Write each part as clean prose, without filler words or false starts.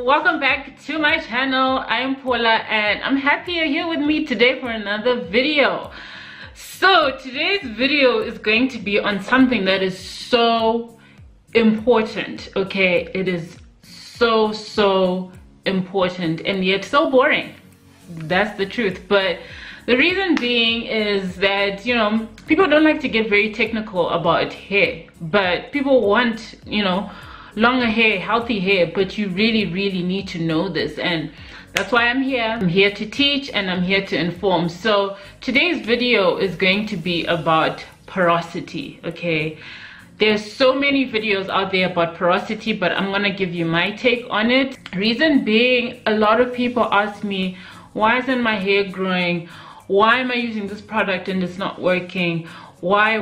welcome back to my channel. I am Paula and I'm happy you're here with me today for another video. So today's video is going to be on something that is so important. Okay, it is so important and yet so boring. That's the truth. But the reason being is that, you know, people don't like to get very technical about hair, but people want, you know, longer hair, healthy hair, but you really need to know this, and that's why I'm here. I'm here to teach and I'm here to inform. So today's video is going to be about porosity. Okay, there's so many videos out there about porosity, but I'm gonna give you my take on it. Reason being, a lot of people ask me, why isn't my hair growing? Why am I using this product and it's not working? Why?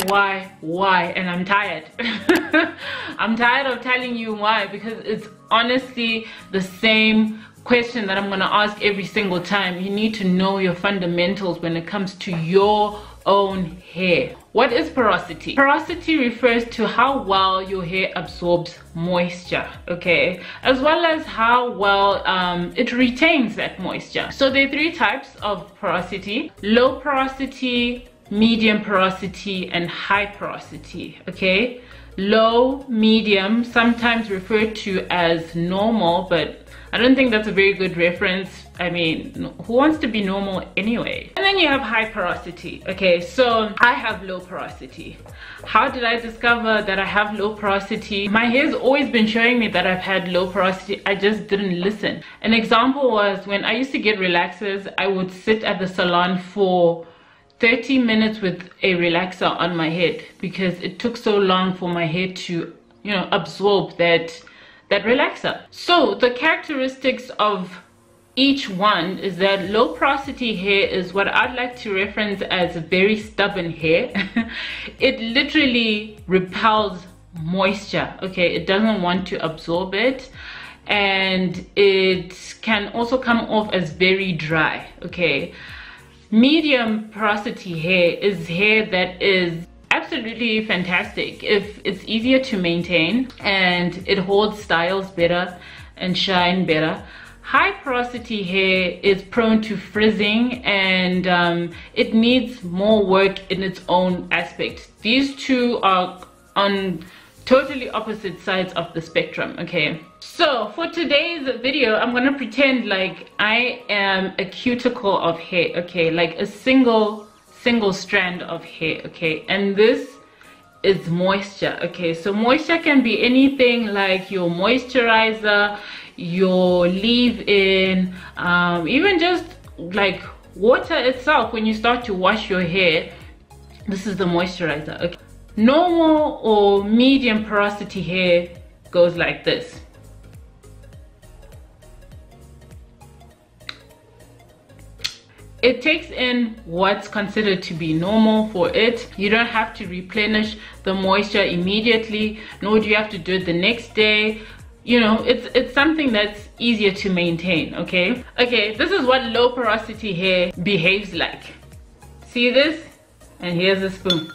And I'm tired. I'm tired of telling you why, because it's honestly the same question that I'm going to ask every single time. You need to know your fundamentals when it comes to your own hair. What is porosity? Porosity refers to how well your hair absorbs moisture, okay, as well as how well it retains that moisture. So there are three types of porosity: low porosity, medium porosity, and high porosity. Okay, low, medium, sometimes referred to as normal, but I don't think that's a very good reference. I mean, who wants to be normal anyway? And then you have high porosity. Okay, so I have low porosity. How did I discover that I have low porosity? My hair's always been showing me that I've had low porosity. I just didn't listen. An example was when I used to get relaxers, I would sit at the salon for 30 minutes with a relaxer on my head because it took so long for my hair to, you know, absorb that relaxer. So the characteristics of each one is that low porosity hair is what I'd like to reference as very stubborn hair. It literally repels moisture. Okay, it doesn't want to absorb it, and it can also come off as very dry. Okay, medium porosity hair is hair that is absolutely fantastic if it's easier to maintain and it holds styles better and shine better. High porosity hair is prone to frizzing and it needs more work in its own aspect. These two are on totally opposite sides of the spectrum. Okay, so for today's video, I'm gonna pretend like I am a cuticle of hair. Okay, like a single strand of hair. Okay, and this is moisture. Okay, so moisture can be anything like your moisturizer, your leave-in, even just like water itself. When you start to wash your hair, this is the moisturizer. Okay, normal or medium porosity hair goes like this. It takes in what's considered to be normal for it. You don't have to replenish the moisture immediately, nor do you have to do it the next day. You know, it's something that's easier to maintain. Okay, this is what low porosity hair behaves like. See this? And here's a spoon.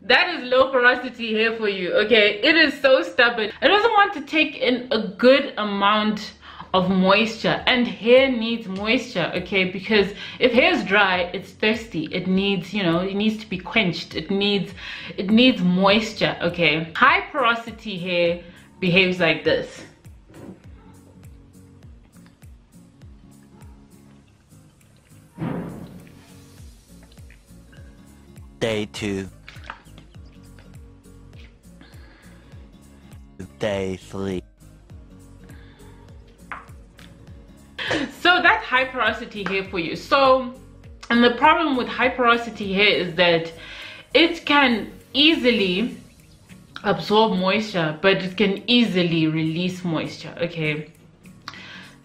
That is low porosity hair for you. Okay, it is so stubborn. It doesn't want to take in a good amount of moisture, and hair needs moisture. Okay, because if hair is dry, it's thirsty. It needs, you know, it needs to be quenched. It needs moisture. Okay, high porosity hair behaves like this. Day 2. Day 3. So that's high porosity hair for you. So, and the problem with high porosity hair is that it can easily absorb moisture, but it can easily release moisture. Okay,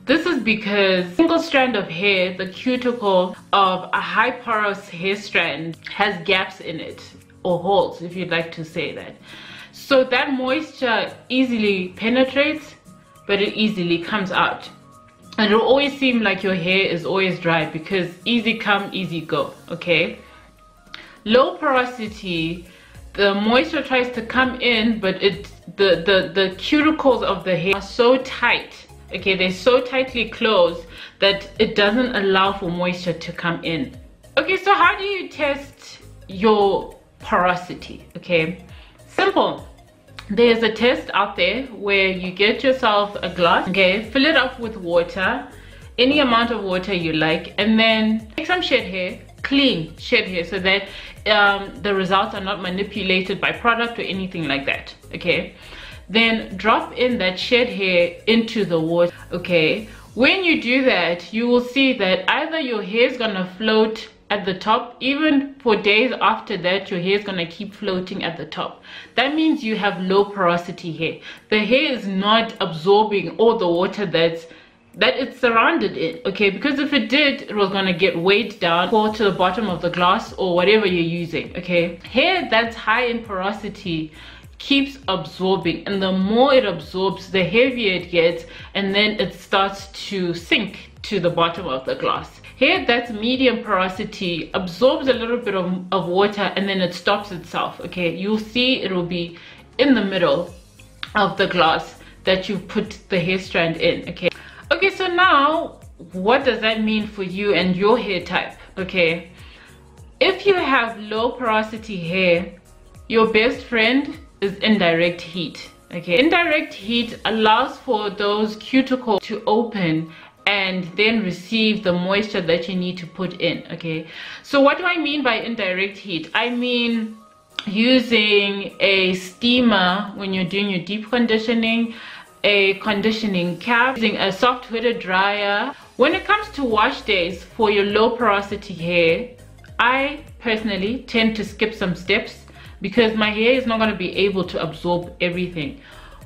this is because a single strand of hair, the cuticle of a high porous hair strand, has gaps in it, or holes, if you'd like to say that. So that moisture easily penetrates, but it easily comes out. And it'll always seem like your hair is always dry because easy come, easy go. Okay, low porosity the moisture tries to come in, but the cuticles of the hair are so tight, okay, they're so tightly closed that it doesn't allow for moisture to come in. Okay, so how do you test your porosity? Okay, simple. There's a test out there where you get yourself a glass, okay, fill it up with water, any amount of water you like, and then take some shed hair, clean shed hair, so that the results are not manipulated by product or anything like that. Okay, then drop in that shed hair into the water. Okay, when you do that, you will see that either your hair is gonna float at the top, even for days after that your hair is gonna keep floating at the top. That means you have low porosity hair. The hair is not absorbing all the water that it's surrounded in, okay, because if it did, it was gonna get weighed down, fall to the bottom of the glass or whatever you're using. Okay, hair that's high in porosity keeps absorbing, and the more it absorbs, the heavier it gets, and then it starts to sink to the bottom of the glass. Hair that's medium porosity absorbs a little bit of water, and then it stops itself. Okay, you'll see it will be in the middle of the glass that you put the hair strand in. Okay, so now what does that mean for you and your hair type? Okay, if you have low porosity hair, your best friend is indirect heat. Okay, indirect heat allows for those cuticles to open and then receive the moisture that you need to put in. Okay, so what do I mean by indirect heat? I mean using a steamer when you're doing your deep conditioning, a conditioning cap, using a soft hooded dryer. When it comes to wash days for your low porosity hair, I personally tend to skip some steps because my hair is not going to be able to absorb everything.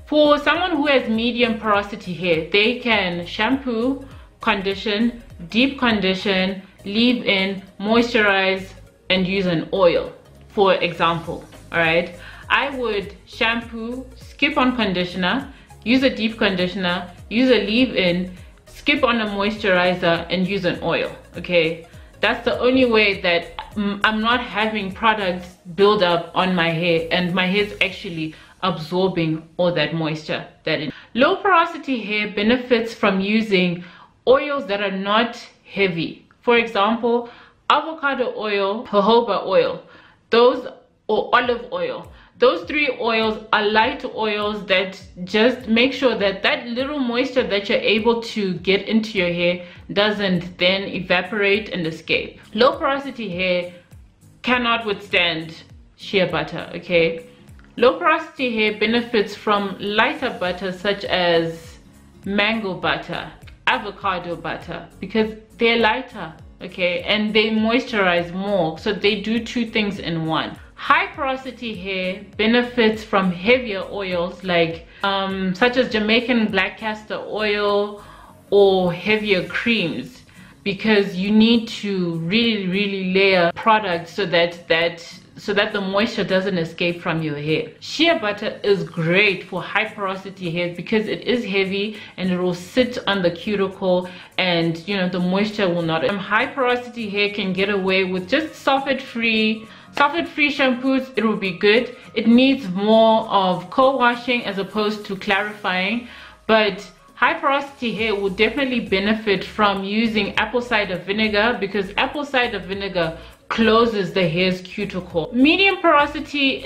For someone who has medium porosity hair, they can shampoo, condition, deep condition, leave in, moisturize, and use an oil, for example. All right, I would shampoo, skip on conditioner, use a deep conditioner, use a leave-in, skip on a moisturizer, and use an oil. Okay, that's the only way that I'm not having products build up on my hair and my hair is actually absorbing all that moisture that is. Low porosity hair benefits from using oils that are not heavy. For example, avocado oil, jojoba oil, or olive oil. Those three oils are light oils that just make sure that that little moisture that you're able to get into your hair doesn't then evaporate and escape. Low porosity hair cannot withstand shea butter. Okay, low porosity hair benefits from lighter butters such as mango butter, avocado butter, because they're lighter, okay, and they moisturize more, so they do two things in one. High porosity hair benefits from heavier oils like such as Jamaican black castor oil or heavier creams, because you need to really layer products so that the moisture doesn't escape from your hair. Shea butter is great for high porosity hair because it is heavy and it will sit on the cuticle, and you know the moisture will not. High porosity hair can get away with just sulfate-free shampoos. It will be good. It needs more of co-washing as opposed to clarifying, but high porosity hair will definitely benefit from using apple cider vinegar because apple cider vinegar closes the hair's cuticle. Medium porosity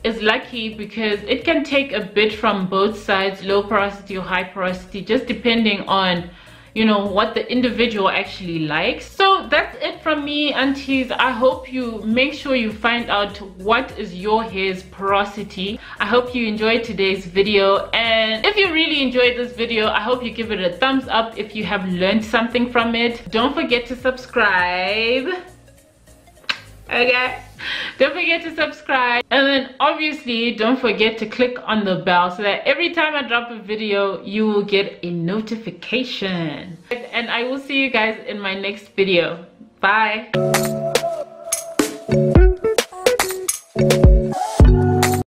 is lucky because it can take a bit from both sides, low porosity or high porosity, just depending on what the individual actually likes. So that's it from me, aunties. I hope you make sure you find out what is your hair's porosity. I hope you enjoyed today's video, and if you really enjoyed this video, I hope you give it a thumbs up if you have learned something from it. Don't forget to subscribe. Okay, don't forget to subscribe, and then obviously don't forget to click on the bell so that every time I drop a video you will get a notification. And I will see you guys in my next video. Bye.